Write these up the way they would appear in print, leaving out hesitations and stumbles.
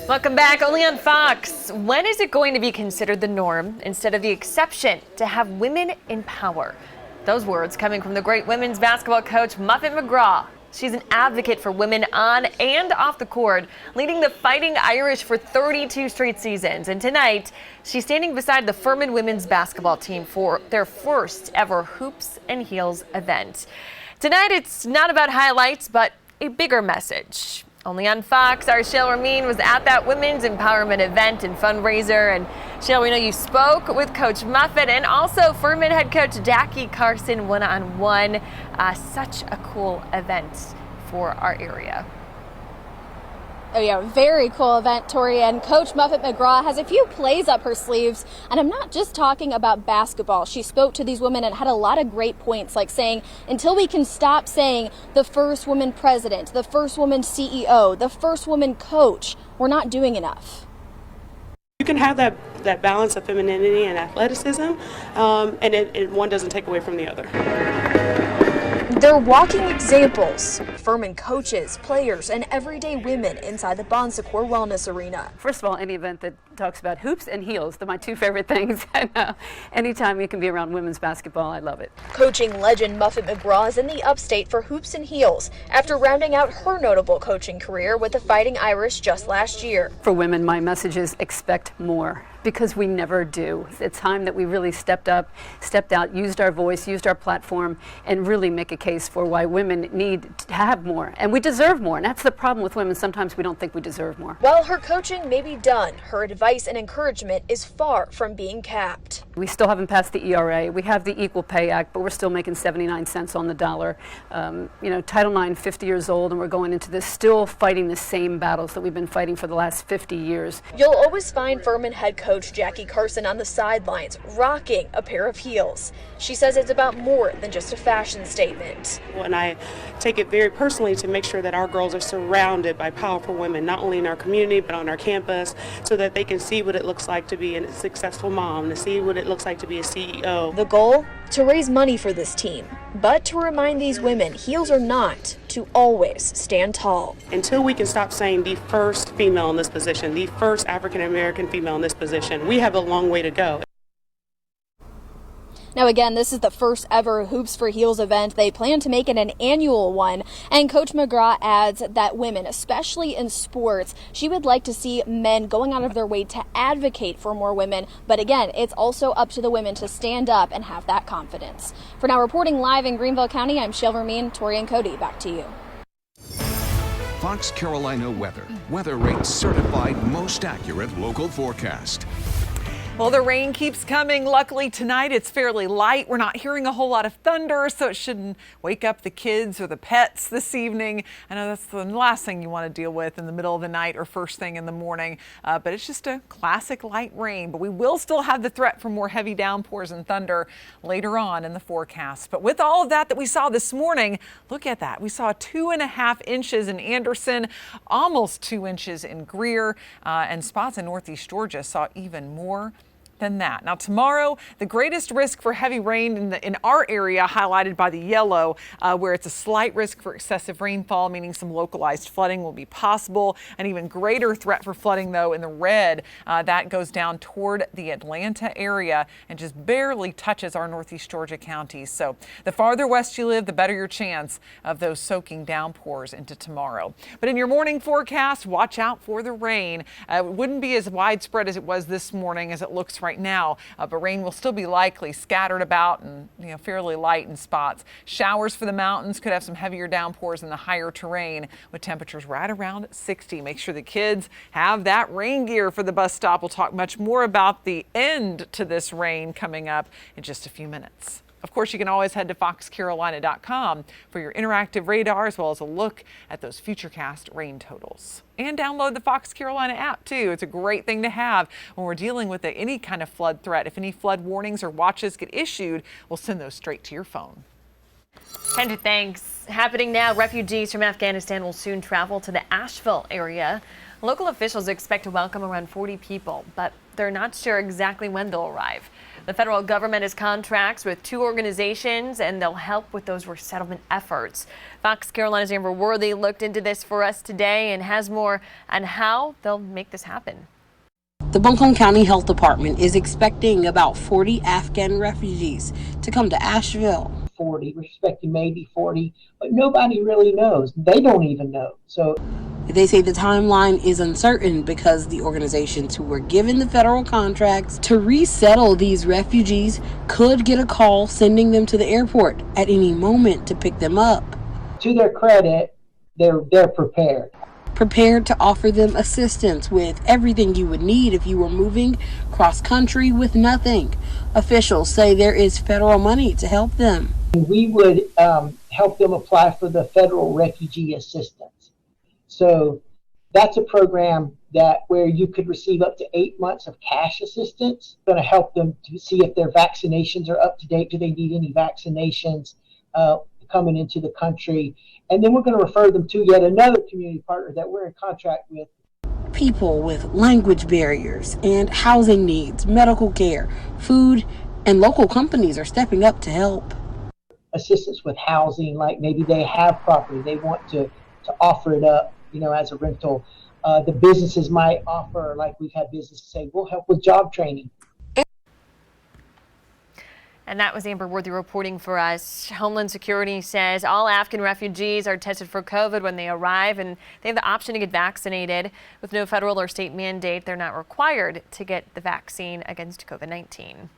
Welcome back, only on Fox. When is it going to be considered the norm instead of the exception to have women in power? Those words coming from the great women's basketball coach Muffet McGraw. She's an advocate for women on and off the court, leading the Fighting Irish for 32 straight seasons. And tonight, she's standing beside the Furman women's basketball team for their first ever Hoops and Heels event. Tonight, it's not about highlights, but a bigger message. Only on Fox, our Shale Ramin was at that women's empowerment event and fundraiser. And Shale, we know you spoke with Coach Muffet and also Furman head coach Jackie Carson one-on-one. Such a cool event for our area. Oh yeah, very cool event, Tori, and Coach Muffet McGraw has a few plays up her sleeves, and I'm not just talking about basketball. She spoke to these women and had a lot of great points, like saying, until we can stop saying the first woman president, the first woman CEO, the first woman coach, we're not doing enough. You can have that balance of femininity and athleticism, and one doesn't take away from the other. They're walking examples, Furman coaches, players, and everyday women inside the Bon Secours Wellness Arena. First of all, any event that talks about hoops and heels, they're my two favorite things. And anytime you can be around women's basketball, I love it. Coaching legend Muffet McGraw is in the Upstate for Hoops and Heels after rounding out her notable coaching career with the Fighting Irish just last year. For women, my message is expect more, because we never do. It's time that we really stepped up, stepped out, used our voice, used our platform, and really make a case for why women need to have more. And we deserve more. And that's the problem with women. Sometimes we don't think we deserve more. While her coaching may be done, her advice and encouragement is far from being capped. We still haven't passed the ERA. We have the Equal Pay Act, but we're still making 79 cents on the dollar. Title IX, 50 years old, and we're going into this still fighting the same battles that we've been fighting for the last 50 years. You'll always find Furman head coach Jackie Carson on the sidelines, rocking a pair of heels. She says it's about more than just a fashion statement. And I take it very personally to make sure that our girls are surrounded by powerful women, not only in our community, but on our campus, so that they can see what it looks like to be a successful mom, to see what it looks like to be a CEO. The goal? To raise money for this team, but to remind these women, heels or not, to always stand tall. Until we can stop saying the first female in this position, the first African-American female in this position, we have a long way to go. Now again, this is the first ever Hoops for Heels event. They plan to make it an annual one. And Coach McGraw adds that women, especially in sports, she would like to see men going out of their way to advocate for more women. But again, it's also up to the women to stand up and have that confidence. For now, reporting live in Greenville County, I'm Shale Ramin. Tori and Cody, back to you. Fox Carolina weather. Weather Rate's certified most accurate local forecast. Well, the rain keeps coming. Luckily tonight it's fairly light. We're not hearing a whole lot of thunder, so it shouldn't wake up the kids or the pets this evening. I know that's the last thing you want to deal with in the middle of the night or first thing in the morning, but it's just a classic light rain. But we will still have the threat for more heavy downpours and thunder later on in the forecast. But with all of that we saw this morning, look at that. We saw 2.5 inches in Anderson, almost 2 inches in Greer, and spots in northeast Georgia saw even more than that. Now tomorrow, the greatest risk for heavy rain in our area, highlighted by the yellow, where it's a slight risk for excessive rainfall, meaning some localized flooding will be possible. An even greater threat for flooding, though, in the red, that goes down toward the Atlanta area and just barely touches our northeast Georgia counties. So the farther west you live, the better your chance of those soaking downpours into tomorrow. But in your morning forecast, watch out for the rain. It wouldn't be as widespread as it was this morning as it looks right now, but rain will still be likely scattered about and fairly light in spots. Showers for the mountains could have some heavier downpours in the higher terrain with temperatures right around 60. Make sure the kids have that rain gear for the bus stop. We'll talk much more about the end to this rain coming up in just a few minutes. Of course, you can always head to foxcarolina.com for your interactive radar, as well as a look at those Futurecast rain totals. And download the Fox Carolina app, too. It's a great thing to have when we're dealing with any kind of flood threat. If any flood warnings or watches get issued, we'll send those straight to your phone. Kendra, thanks. Happening now, refugees from Afghanistan will soon travel to the Asheville area. Local officials expect to welcome around 40 people, but they're not sure exactly when they'll arrive. The federal government has contracts with 2 organizations, and they'll help with those resettlement efforts. Fox Carolina's Amber Worthy looked into this for us today and has more on how they'll make this happen. The Buncombe County Health Department is expecting about 40 Afghan refugees to come to Asheville. 40, we're expecting maybe 40, but nobody really knows. They don't even know. So they say the timeline is uncertain because the organizations who were given the federal contracts to resettle these refugees could get a call sending them to the airport at any moment to pick them up. To their credit, they're prepared to offer them assistance with everything you would need if you were moving cross country with nothing. Officials say there is federal money to help them. We would help them apply for the federal refugee assistance. So that's a program where you could receive up to 8 months of cash assistance. It's going to help them to see if their vaccinations are up to date. Do they need any vaccinations coming into the country? And then we're going to refer them to yet another community partner that we're in contract with. People with language barriers and housing needs, medical care, food, and local companies are stepping up to help. Assistance with housing, like maybe they have property, they want to offer it up, as a rental. The businesses might offer, like we've had businesses say, we'll help with job training. And that was Amber Worthy reporting for us. Homeland Security says all Afghan refugees are tested for COVID when they arrive, and they have the option to get vaccinated. With no federal or state mandate, they're not required to get the vaccine against COVID-19.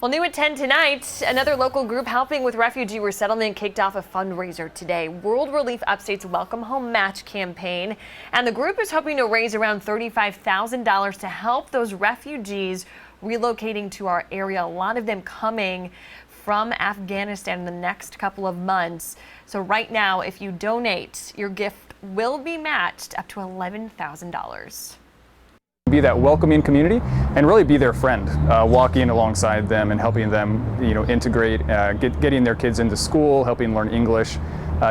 Well, new at 10 tonight, another local group helping with refugee resettlement kicked off a fundraiser today. World Relief Upstate's Welcome Home Match campaign. And the group is hoping to raise around $35,000 to help those refugees relocating to our area. A lot of them coming from Afghanistan in the next couple of months. So right now, if you donate, your gift will be matched up to $11,000. Be that welcoming community and really be their friend, walking alongside them and helping them, integrate, getting their kids into school, helping learn English,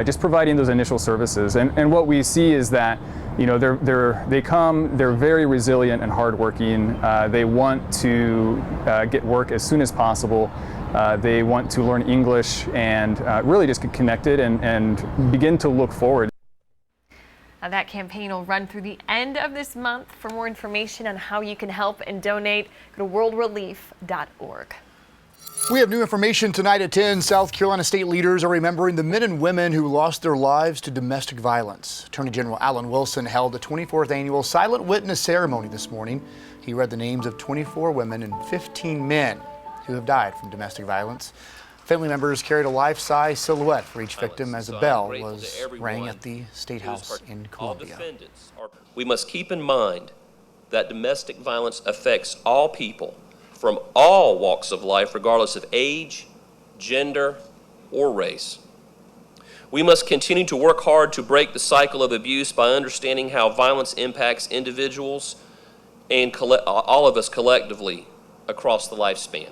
just providing those initial services. And what we see is that, they're very resilient and hardworking. They want to get work as soon as possible. They want to learn English and really just get connected and begin to look forward. That campaign will run through the end of this month. For more information on how you can help and donate, go to worldrelief.org. We have new information tonight at 10. South Carolina state leaders are remembering the men and women who lost their lives to domestic violence. Attorney General Alan Wilson held the 24th annual silent witness ceremony this morning. He read the names of 24 women and 15 men who have died from domestic violence. Family members carried a life-size silhouette for each victim as a bell was rang at the State House in Columbia. We must keep in mind that domestic violence affects all people from all walks of life, regardless of age, gender, or race. We must continue to work hard to break the cycle of abuse by understanding how violence impacts individuals and all of us collectively across the lifespan.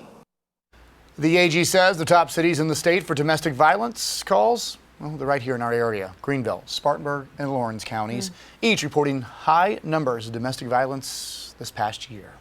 The AG says the top cities in the state for domestic violence calls, well, they're right here in our area. Greenville, Spartanburg, and Lawrence counties, each reporting high numbers of domestic violence this past year.